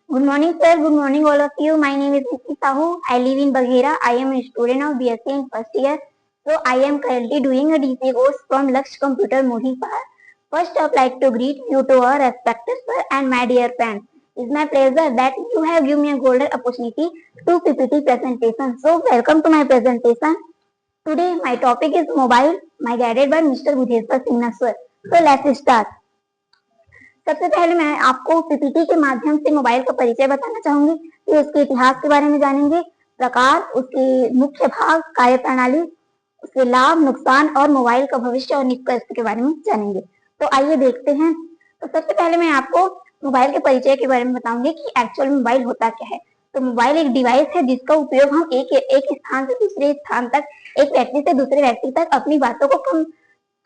Good morning, sir. Good morning, all of you. My name is Niti Sahu. I live in Baghera. I am a student of BSc in first year. So I am currently doing a DCA course from Laksh Computer Mohipar. First, I would like to greet you to our respected sir and my dear friends. It's my pleasure that you have given me a golden opportunity to PPT presentation. So welcome to my presentation. Today, my topic is mobile, my guided by Mr. Budheshwar Singh sir. So let's start. सबसे पहले मैं आपको PPT के माध्यम से mobile का परिचय बताना चाहूंगी, फिर उसके इतिहास के बारे में जानेंगे, प्रकार, उसके मुख्य भाग, कार्यप्रणाली, उसके लाभ, नुकसान और मोबाइल का भविष्य और निष्कर्ष के बारे में जानेंगे। तो आइए देखते हैं। तो सबसे पहले मैं आपको मोबाइल के परिचय के बारे में बताऊंगी कि एक्चुअल मोबाइल होता क्या है। तो मोबाइल एक डिवाइस है जिसका उपयोग हम एक स्थान से दूसरे स्थान तक, एक व्यक्ति से दूसरे व्यक्ति तक अपनी बातों को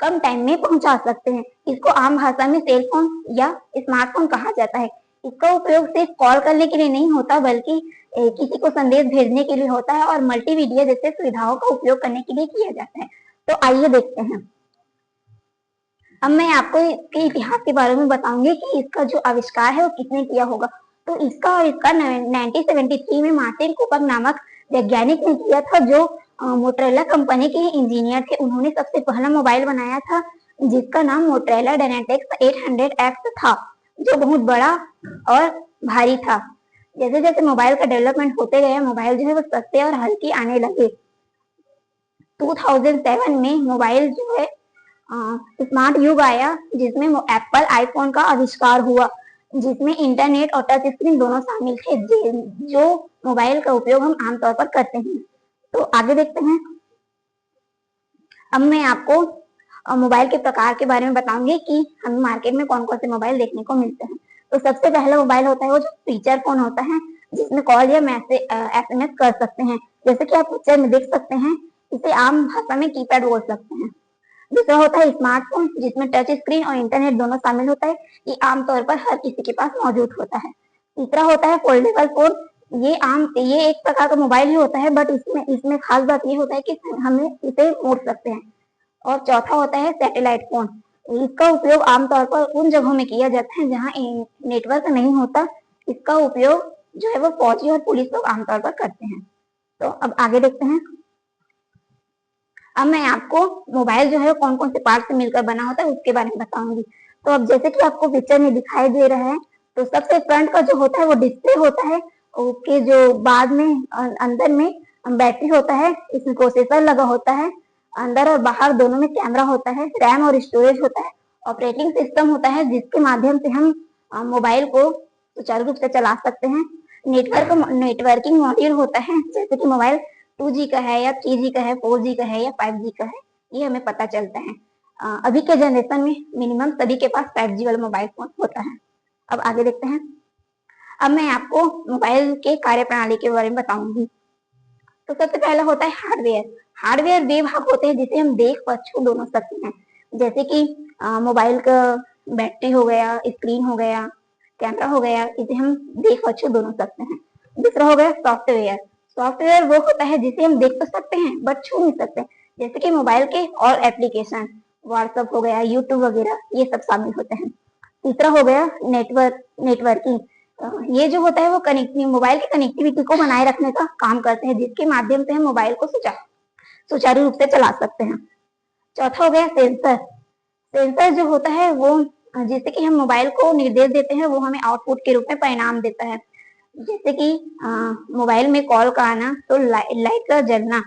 कम टाइम में पहुंचा सकते हैं। इसको आम भाषा में सेल फोन या स्मार्टफोन कहा जाता है। इसका उपयोग सिर्फ कॉल करने के लिए नहीं होता, बल्कि किसी को संदेश भेजने के लिए होता है और मल्टीमीडिया जैसे सुविधाओं का उपयोग करने के लिए किया जाता है। तो आइए देखते हैं। अब मैं आपको इसके इतिहास के बारे में बताऊंगी कि इसका जो आविष्कार है वो किसने किया होगा। तो इसका आविष्कार 1973 में मार्टिन कूपर नामक वैज्ञानिक ने किया था, जो मोटरोला कंपनी के इंजीनियर थे। उन्होंने सबसे पहला मोबाइल बनाया था जिसका नाम मोटरोला डायनेटिक्स 800X था, जो बहुत बड़ा और भारी था। जैसे जैसे मोबाइल का डेवलपमेंट होते गया, मोबाइल जो है वो सस्ते और हल्के आने लगे। 2007 में मोबाइल जो है स्मार्ट युग आया, जिसमें एप्पल आईफोन का आविष्कार हुआ, जिसमें इंटरनेट और टच स्क्रीन दोनों शामिल थे, जो मोबाइल का उपयोग हम आमतौर पर करते हैं। तो आगे देखते हैं। अब मैं आपको मोबाइल के प्रकार के बारे में बताऊंगी कि हमें मार्केट में कौन कौन से मोबाइल देखने को मिलते हैं। तो सबसे पहला मोबाइल होता है वो जो फीचर फोन होता है, जिसमें कॉल या मैसेज SMS कर सकते हैं। जैसे कि आप पिक्चर में देख सकते हैं, इसे आम भाषा में कीपैड बोल सकते हैं। दूसरा होता है स्मार्टफोन, जिसमें टच स्क्रीन और इंटरनेट दोनों शामिल होता है। ये आमतौर पर हर किसी के पास मौजूद होता है। तीसरा होता है फोल्डेबल फोन। ये एक प्रकार का मोबाइल ही होता है, बट इसमें खास बात ये होता है कि हमें इसे मोड़ सकते हैं। और चौथा होता है सैटेलाइट फोन। इसका उपयोग आमतौर पर उन जगहों में किया जाता है जहाँ नेटवर्क नहीं होता। इसका उपयोग जो है वो फौजी और पुलिस लोग आमतौर पर करते हैं। तो अब आगे देखते हैं। अब मैं आपको मोबाइल जो है कौन कौन से पार्ट से मिलकर बना होता है उसके बारे में बताऊंगी। तो अब जैसे कि आपको पिक्चर में दिखाई दे रहा है, तो सबसे फ्रंट का जो होता है वो डिस्प्ले होता है। ओके, जो बाद में अंदर में बैटरी होता है, इसमें प्रोसेसर लगा होता है। अंदर और बाहर दोनों में कैमरा होता है, रैम और स्टोरेज होता है, ऑपरेटिंग सिस्टम होता है जिसके माध्यम से हम मोबाइल को सुचारू रूप से चला सकते हैं। नेटवर्किंग मॉड्यूल होता है, जैसे कि मोबाइल 2G का है या 3G का है, 4G का है या 5G का है, ये हमें पता चलता है। अभी के जनरेशन में मिनिमम सभी के पास 5G वाला मोबाइल फोन होता है। अब आगे देखते हैं। अब मैं आपको मोबाइल के कार्यप्रणाली के बारे में बताऊंगी। तो सबसे पहला होता है हार्डवेयर। हार्डवेयर वे भाग होते हैं जिसे हम देख व छू दोनों सकते हैं, जैसे कि मोबाइल का बैटरी हो गया, स्क्रीन हो गया, कैमरा हो गया, इसे हम देख व छू दोनों सकते हैं। दूसरा हो गया सॉफ्टवेयर। सॉफ्टवेयर वो होता है जिसे हम देख तो सकते हैं बट छू नहीं सकते, जैसे कि मोबाइल के और एप्लीकेशन, व्हाट्सएप हो गया, यूट्यूब वगैरह, ये सब शामिल होते हैं। तीसरा हो गया नेटवर्किंग। ये जो होता है वो मोबाइल की कनेक्टिविटी को बनाए रखने का काम करते हैं, जिसके माध्यम से हम मोबाइल को सुचारू रूप से चला सकते हैं। चौथा हो गया सेंसर। सेंसर जो होता है वो जैसे कि हम मोबाइल को निर्देश देते हैं, वो हमें आउटपुट के रूप में परिणाम देता है। जैसे कि मोबाइल में कॉल का आना, तो लाइट का जलना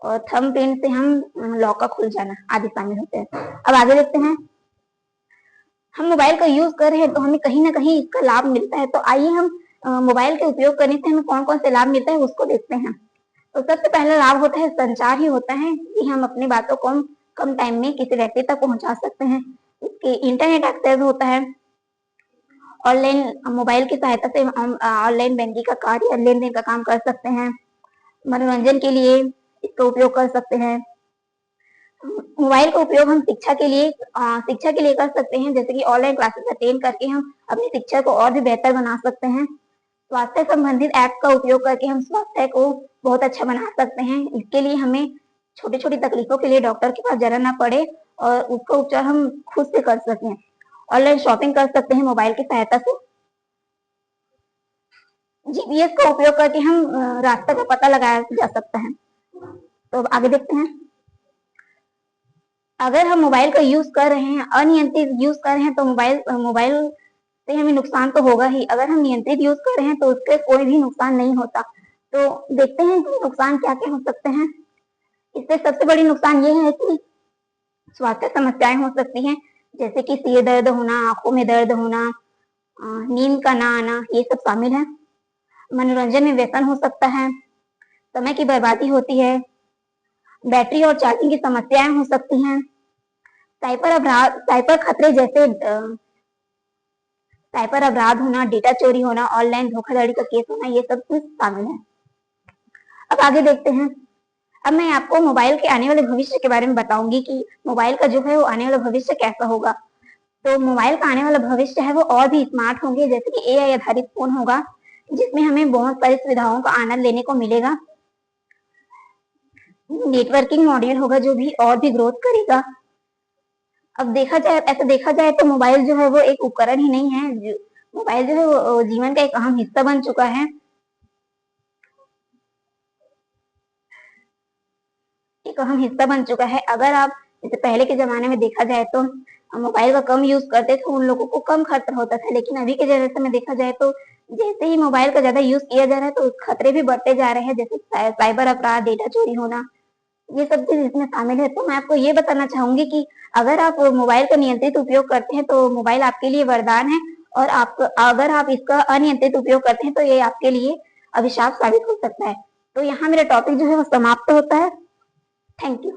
और थंब प्रिंट से हम लॉक का खुल जाना आदि शामिल होते हैं। अब आगे देखते हैं। हम मोबाइल का यूज कर रहे हैं तो हमें कहीं ना कहीं इसका लाभ मिलता है। तो आइए हम मोबाइल के उपयोग करने से हमें कौन कौन से लाभ मिलता है उसको देखते हैं। तो सबसे पहला लाभ होता है संचार ही होता है, कि हम अपनी बातों को कम टाइम में किसी व्यक्ति तक पहुंचा सकते हैं। इसके इंटरनेट एक्सेस होता है। ऑनलाइन मोबाइल की सहायता से हम ऑनलाइन बैंकिंग का कार्य, लेन देन का काम कर सकते हैं। मनोरंजन के लिए इसका उपयोग कर सकते हैं। मोबाइल का उपयोग हम शिक्षा के लिए कर सकते हैं, जैसे कि ऑनलाइन क्लासेस अटेंड करके हम अपनी शिक्षा को और भी बेहतर बना सकते हैं। स्वास्थ्य संबंधित ऐप का उपयोग करके हम स्वास्थ्य को बहुत अच्छा बना सकते हैं। इसके लिए हमें छोटी छोटी तकलीफों के लिए डॉक्टर के पास जाना ना पड़े और उसका उपचार हम खुद से कर सकें। ऑनलाइन शॉपिंग कर सकते हैं मोबाइल की सहायता से। जीपीएस का उपयोग करके हम रास्ता का पता लगाया जा सकता है। तो अब आगे देखते हैं। अगर हम मोबाइल का यूज कर रहे हैं, अनियंत्रित यूज कर रहे हैं, तो मोबाइल से हमें नुकसान तो होगा ही। अगर हम नियंत्रित यूज कर रहे हैं तो उससे कोई भी नुकसान नहीं होता। तो देखते हैं कि नुकसान क्या क्या हो सकते हैं। इससे सबसे बड़ी नुकसान ये है कि स्वास्थ्य समस्याएं हो सकती हैं, जैसे कि सिर दर्द होना, आंखों में दर्द होना, नींद का ना आना, ये सब शामिल है। मनोरंजन में व्यसन हो सकता है, समय की बर्बादी होती है, बैटरी और चार्जिंग की समस्याएं हो सकती हैं, साइबर खतरे जैसे साइबर अपराध होना, डेटा चोरी होना, ऑनलाइन धोखाधड़ी का केस होना, ये सब चीज शामिल है। अब आगे देखते हैं। अब मैं आपको मोबाइल के आने वाले भविष्य के बारे में बताऊंगी कि मोबाइल का जो है वो आने वाला भविष्य कैसा होगा। तो मोबाइल का आने वाला भविष्य है वो और भी स्मार्ट होंगे, जैसे कि एआई आधारित फोन होगा, जिसमें हमें बहुत सारी सुविधाओं का आनंद लेने को मिलेगा। नेटवर्किंग मॉड्यूल होगा जो भी और भी ग्रोथ करेगा। अब देखा जाए तो मोबाइल जो है वो एक उपकरण ही नहीं है, मोबाइल जो है वो जीवन का एक अहम हिस्सा बन चुका है। एक अहम हिस्सा बन चुका है। अगर आप जैसे पहले के जमाने में देखा जाए तो मोबाइल का कम यूज करते थे, उन लोगों को कम खतरा होता था, लेकिन अभी के जनरेशन में देखा जाए तो जैसे ही मोबाइल का ज्यादा यूज किया जा रहा है तो खतरे भी बढ़ते जा रहे हैं, जैसे साइबर अपराध, डेटा चोरी होना, ये सब चीज इसमें शामिल है। तो मैं आपको ये बताना चाहूंगी कि अगर आप मोबाइल का नियंत्रित उपयोग करते हैं तो मोबाइल आपके लिए वरदान है, और अगर आप इसका अनियंत्रित उपयोग करते हैं तो ये आपके लिए अभिशाप साबित हो सकता है। तो यहाँ मेरा टॉपिक जो है वो समाप्त होता है। Thank you.